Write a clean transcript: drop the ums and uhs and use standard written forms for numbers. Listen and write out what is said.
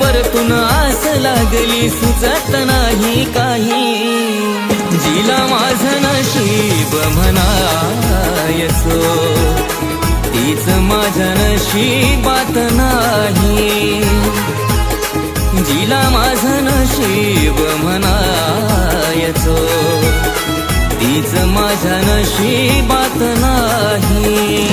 परतून आस लागली सुचत नाही काही जिला माझं नशीब म्हणायचो तीच माझ्या नशिबात नाही जिला माझं नशीब म्हणायचो तीच माझ्या नशिबात नाही